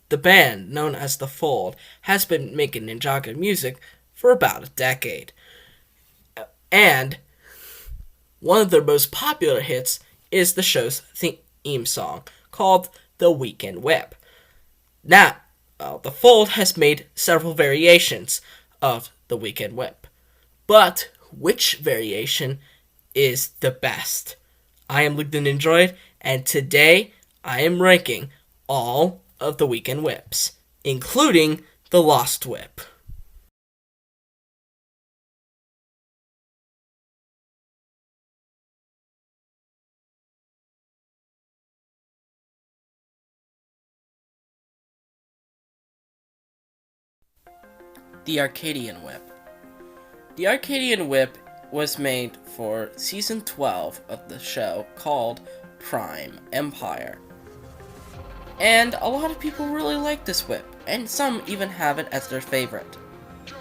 The band, known as The Fold, has been making Ninjago music for about a decade. And one of their most popular hits is the show's theme song, called The Weekend Whip. Now, The Fold has made several variations of The Weekend Whip. But which variation is the best? I am Luke the Ninjago, and today I am ranking all of the Weekend Whips, including the Lost Whip. The Arcadian Whip. The Arcadian Whip was made for Season 12 of the show called Prime Empire. And a lot of people really like this whip, and some even have it as their favorite.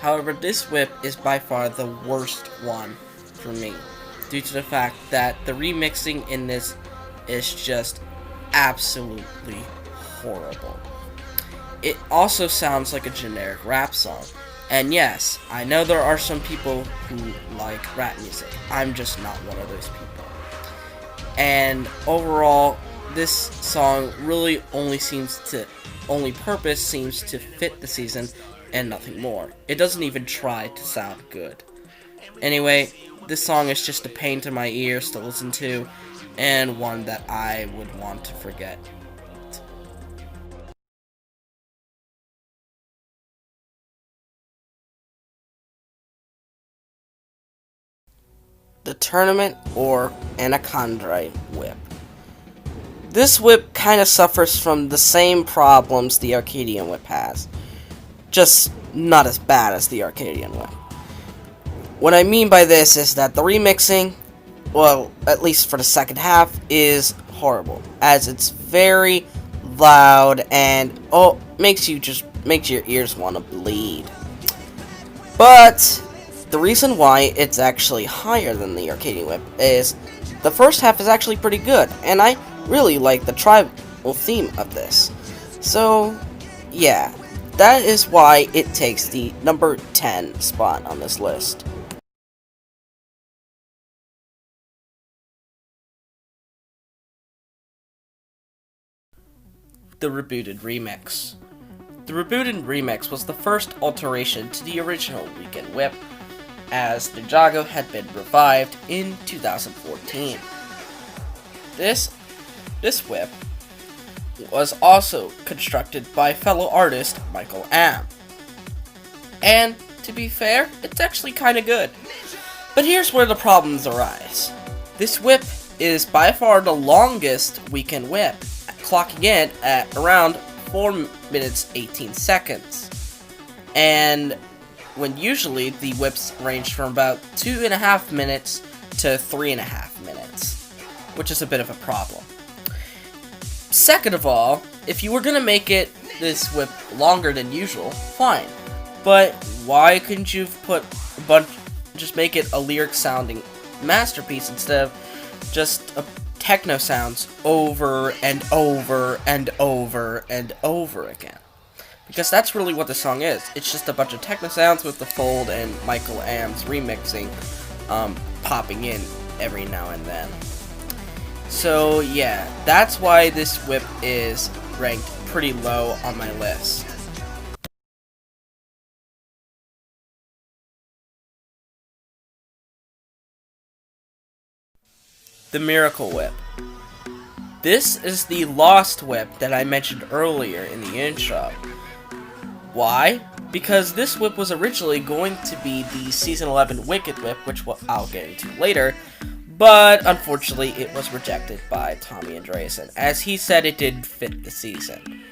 However, this whip is by far the worst one for me, due to the fact that the remixing in this is just absolutely horrible. It also sounds like a generic rap song. And yes, I know there are some people who like rap music. I'm just not one of those people. And overall, this song really only purpose seems to fit the season and nothing more. It doesn't even try to sound good. Anyway, this song is just a pain to my ears to listen to, and one that I would want to forget. The Tournament or Anaconda Whip. This whip kind of suffers from the same problems the Arcadian Whip has, just not as bad as the Arcadian Whip. What I mean by this is that the remixing, well, at least for the second half, is horrible, as it's very loud and makes your ears want to bleed. But the reason why it's actually higher than the Arcadian Whip is the first half is actually pretty good, and I really like the tribal theme of this. So, yeah, that is why it takes the number 10 spot on this list. The Rebooted Remix. The Rebooted Remix was the first alteration to the original Weekend Whip, as Ninjago had been revived in 2014. This whip was also constructed by fellow artist Michael Am. And, to be fair, it's actually kinda good. But here's where the problems arise. This whip is by far the longest Weekend Whip, clocking in at around 4 minutes 18 seconds. And when usually the whips range from about 2.5 minutes to 3.5 minutes, which is a bit of a problem. Second of all, if you were gonna make this whip longer than usual, fine. But why couldn't you just make it a lyric sounding masterpiece instead of just techno sounds over and over and over and over again? Because that's really what the song is. It's just a bunch of techno sounds with the Fold and Michael Am's remixing popping in every now and then. So yeah, that's why this whip is ranked pretty low on my list. The Miracle Whip. This is the Lost Whip that I mentioned earlier in the intro. Why? Because this whip was originally going to be the Season 11 Wicked Whip, which I'll get into later, but unfortunately it was rejected by Tommy Andreasen, as he said it didn't fit the season.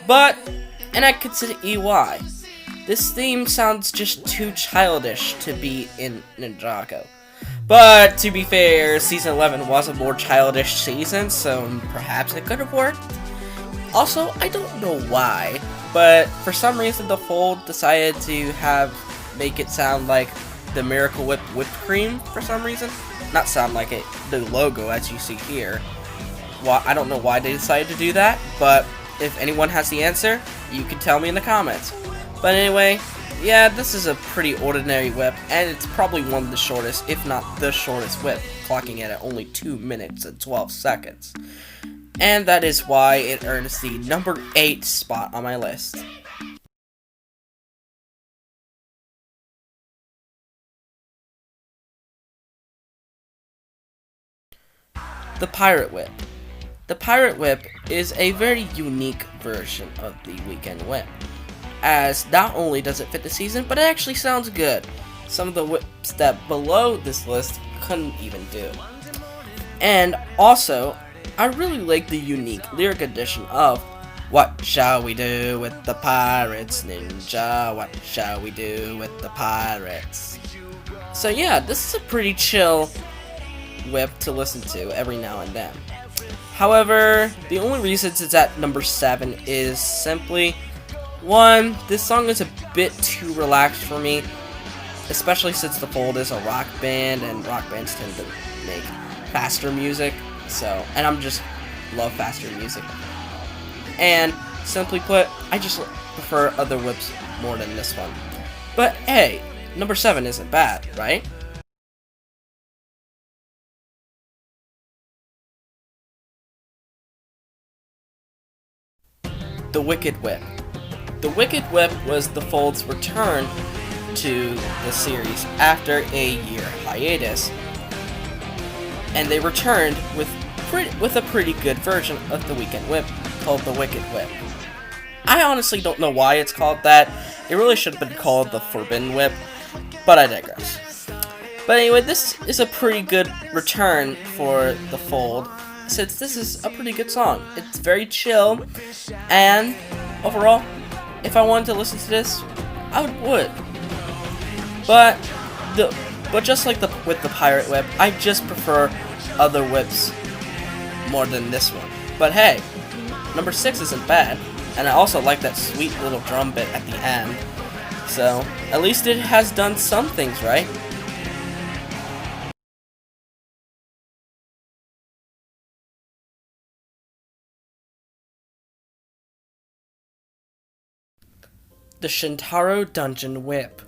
And I could see why. This theme sounds just too childish to be in Ninjago. But, to be fair, Season 11 was a more childish season, so perhaps it could have worked. Also, I don't know why, but for some reason the Fold decided to make it sound like the Miracle Whip whipped cream for some reason. Not sound like it, the logo as you see here. Well, I don't know why they decided to do that, but If anyone has the answer, you can tell me in the comments. But anyway, yeah, this is a pretty ordinary whip, and it's probably one of the shortest, if not the shortest whip, clocking it at only 2 minutes and 12 seconds. And that is why it earns the number 8 spot on my list. The Pirate Whip. The Pirate Whip is a very unique version of the Weekend Whip, as not only does it fit the season, but it actually sounds good. Some of the whips that below this list couldn't even do. And also, I really like the unique lyric edition of "What shall we do with the pirates, Ninja? What shall we do with the pirates?" So yeah, this is a pretty chill whip to listen to every now and then. However, the only reason it's at number 7 is simply, one, this song is a bit too relaxed for me, especially since the Fold is a rock band, and rock bands tend to make faster music, and I'm just love faster music. And simply put, I just prefer other whips more than this one. But hey, number 7 isn't bad, right? The Wicked Whip. The Wicked Whip was the Fold's return to the series after a year hiatus, and they returned with a pretty good version of the Weekend Whip called the Wicked Whip. I honestly don't know why it's called that. It really should have been called the Forbidden Whip, but I digress. But anyway, this is a pretty good return for the Fold, since this is a pretty good song. It's very chill, and overall, if I wanted to listen to this, I would. But just like with the Pirate Whip, I just prefer other whips more than this one. But hey, number 6 isn't bad, and I also like that sweet little drum bit at the end. So at least it has done some things right. The Shintaro Dungeon Whip.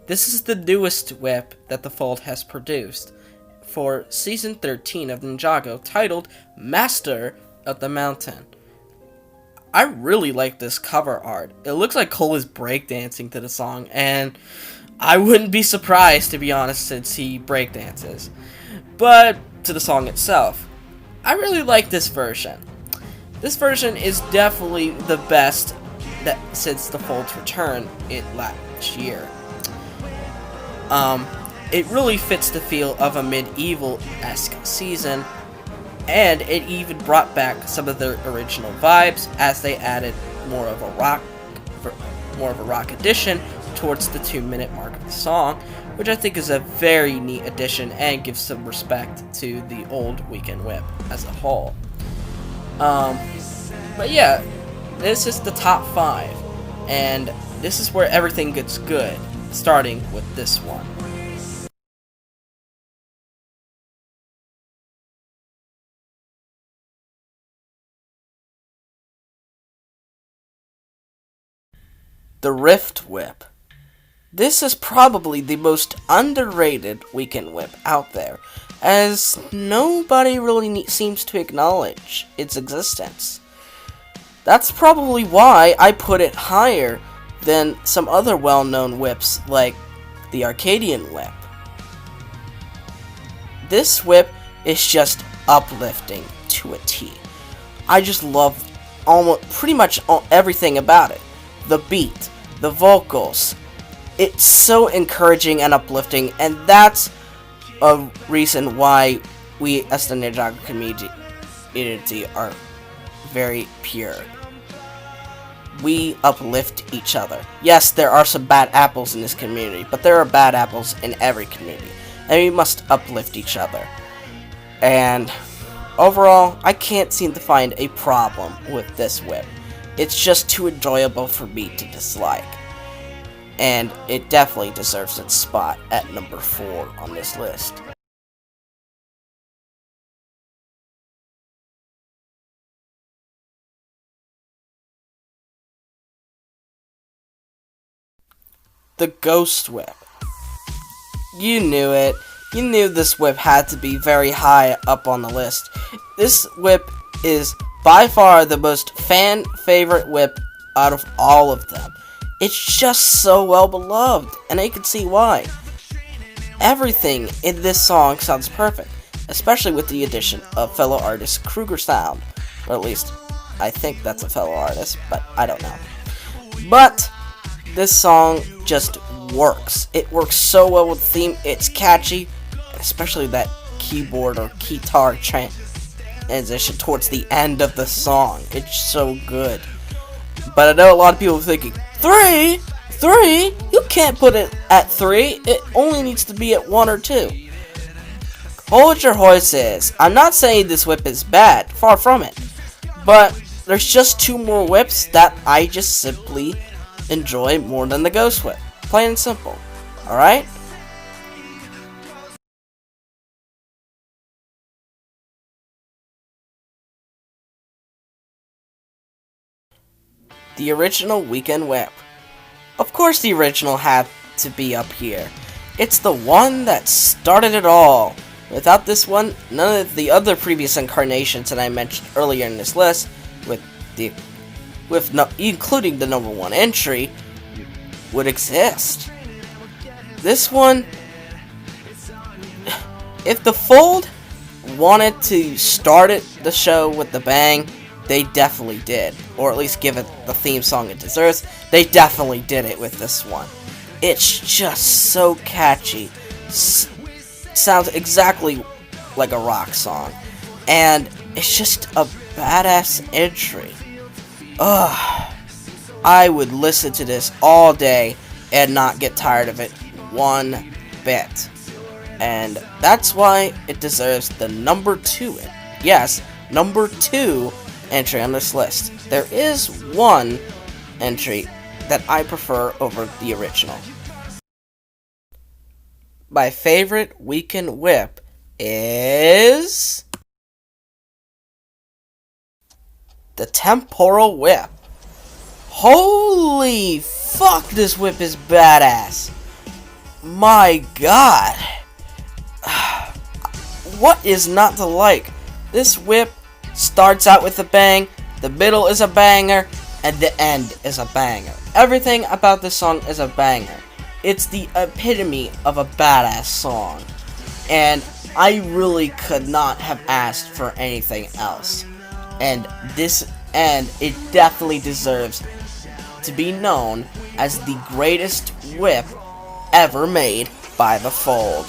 This is the newest whip that the Fold has produced for Season 13 of Ninjago, titled Master of the Mountain. I really like this cover art. It looks like Cole is breakdancing to the song, and I wouldn't be surprised, to be honest, since he breakdances. But to the song itself, I really like this version. This version is definitely the best since the Fold's return last year. It really fits the feel of a medieval-esque season, and it even brought back some of the original vibes as they added more of a rock addition towards the 2-minute mark of the song, which I think is a very neat addition and gives some respect to the old Weekend Whip as a whole. But yeah, this is the top 5, and this is where everything gets good, starting with this one. The Rift Whip. This is probably the most underrated Weekend Whip out there, as nobody really seems to acknowledge its existence. That's probably why I put it higher than some other well-known whips like the Arcadian whip. This whip is just uplifting to a T. I just love pretty much everything about it. The beat, the vocals. It's so encouraging and uplifting, and that's a reason why we as the Ninjago community are very pure. We uplift each other. Yes, there are some bad apples in this community, but there are bad apples in every community, and we must uplift each other. And overall, I can't seem to find a problem with this whip. It's just too enjoyable for me to dislike. And it definitely deserves its spot at number 4 on this list. the Ghost Whip. You knew it. You knew this whip had to be very high up on the list. This whip is by far the most fan favorite whip out of all of them. It's just so well beloved, and you can see why. Everything in this song sounds perfect, especially with the addition of fellow artist Kruger Sound. Or at least, I think that's a fellow artist, but I don't know. But this song just works. It works so well with the theme. It's catchy, especially that keyboard or guitar transition towards the end of the song. It's so good. But I know a lot of people are thinking, 3? You can't put it at 3. It only needs to be at 1 or 2. Hold your horses. I'm not saying this whip is bad. Far from it. But there's just 2 more whips that I just simply enjoy more than the Ghost Whip. Plain and simple. Alright? The original Weekend Whip. Of course the original had to be up here. It's the one that started it all. Without this one, none of the other previous incarnations that I mentioned earlier in this list, including the number 1 entry, would exist. This one, if the Fold wanted to start the show with the bang, they definitely did. Or at least give it the theme song it deserves. They definitely did it with this one. It's just so catchy. Sounds exactly like a rock song. And it's just a badass entry. Ugh. I would listen to this all day and not get tired of it one bit. And that's why it deserves the number 2. Yes, number 2 entry on this list. There is one entry that I prefer over the original. My favorite Weekend Whip is the Temporal Whip. Holy fuck, this whip is badass. My god. What is not to like? This whip starts out with a bang, the middle is a banger, and the end is a banger. Everything about this song is a banger. It's the epitome of a badass song. And I really could not have asked for anything else. And it definitely deserves to be known as the greatest whip ever made by the Fold.